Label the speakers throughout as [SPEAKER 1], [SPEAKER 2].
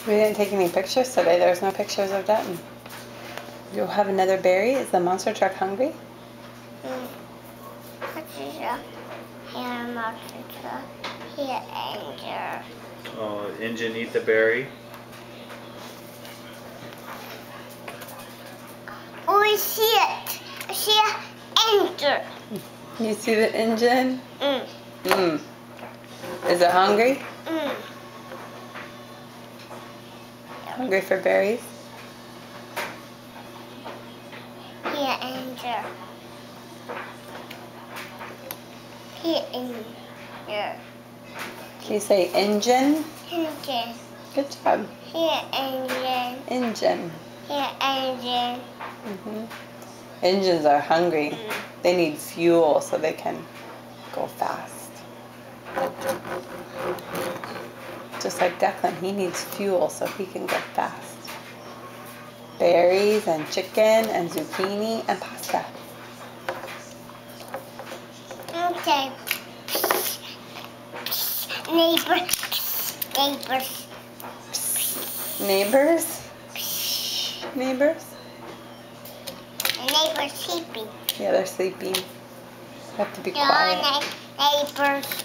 [SPEAKER 1] We didn't take any pictures today. There's no pictures of Denton. You'll have another berry? Is the monster truck hungry?
[SPEAKER 2] Here, monster truck. Here, Angel.
[SPEAKER 3] Oh, Engine eat the berry?
[SPEAKER 2] Oh, I see it. I see an Angel.
[SPEAKER 1] You see the engine? Is it hungry? Hungry for berries?
[SPEAKER 2] Here, Angel. Here, Angel.
[SPEAKER 1] Can you say engine?
[SPEAKER 2] Engine.
[SPEAKER 1] Good job.
[SPEAKER 2] Here, Engine.
[SPEAKER 1] Engine.
[SPEAKER 2] Here, Engine.
[SPEAKER 1] Engines are hungry. They need fuel so they can go fast. Just like Declan, he needs fuel so he can go fast. Berries and chicken and zucchini and pasta.
[SPEAKER 2] Okay. Neighbors.
[SPEAKER 1] Neighbors? Neighbors?
[SPEAKER 2] Neighbors sleeping.
[SPEAKER 1] Yeah, they're sleeping. You have to be quiet.
[SPEAKER 2] Neighbors.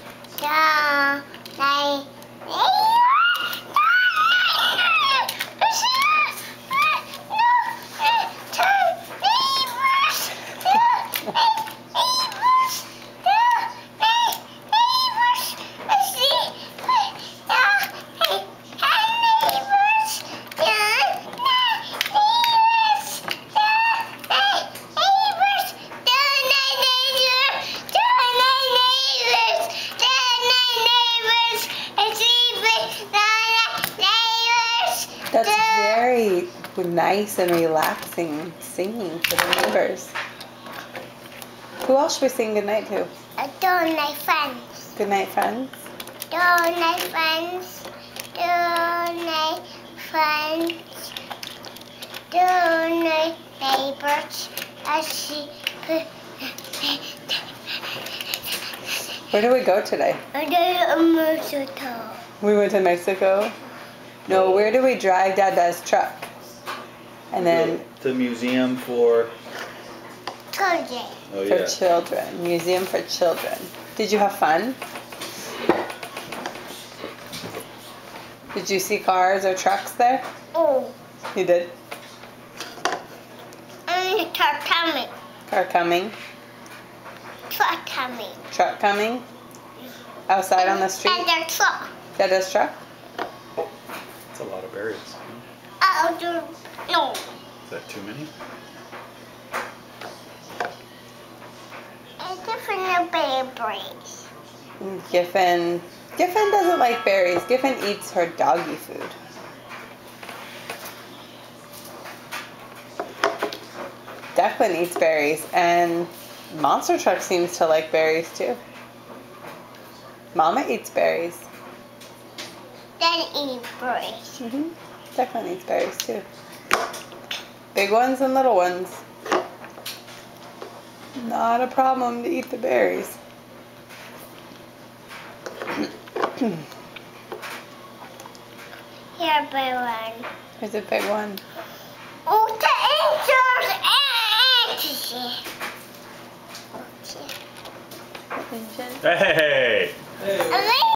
[SPEAKER 1] That's very nice and relaxing singing for the neighbors. Who else should we sing goodnight to?
[SPEAKER 2] Don't my friends.
[SPEAKER 1] Goodnight, friends.
[SPEAKER 2] Don't my friends. Don't my friends. Don't my neighbors. I see.
[SPEAKER 1] Where did we go today?
[SPEAKER 2] Mexico.
[SPEAKER 1] We went to Mexico. No, where did we drive Dada's truck? And then
[SPEAKER 3] the museum for
[SPEAKER 2] Children.
[SPEAKER 3] oh
[SPEAKER 1] for
[SPEAKER 3] yeah.
[SPEAKER 1] children. Museum for children. Did you have fun? Did you see cars or trucks there?
[SPEAKER 2] Oh.
[SPEAKER 1] You did?
[SPEAKER 2] And the truck coming.
[SPEAKER 1] Car coming.
[SPEAKER 2] Truck coming.
[SPEAKER 1] Truck coming. Outside on the street.
[SPEAKER 2] And the truck.
[SPEAKER 1] Dada's truck.
[SPEAKER 3] That's a lot of berries.
[SPEAKER 2] No.
[SPEAKER 3] Is that too many?
[SPEAKER 2] It's different berries.
[SPEAKER 1] Giffen doesn't like berries. Giffen eats her doggy food. Declan eats berries, and Monster Truck seems to like berries too. Mama eats berries.
[SPEAKER 2] Then eat berries.
[SPEAKER 1] Declan eats berries too. Big ones and little ones. Not a problem to eat the berries.
[SPEAKER 2] Here, big one.
[SPEAKER 1] Here's a big one.
[SPEAKER 2] Oh, the angels.
[SPEAKER 3] Hey!
[SPEAKER 2] Amazing.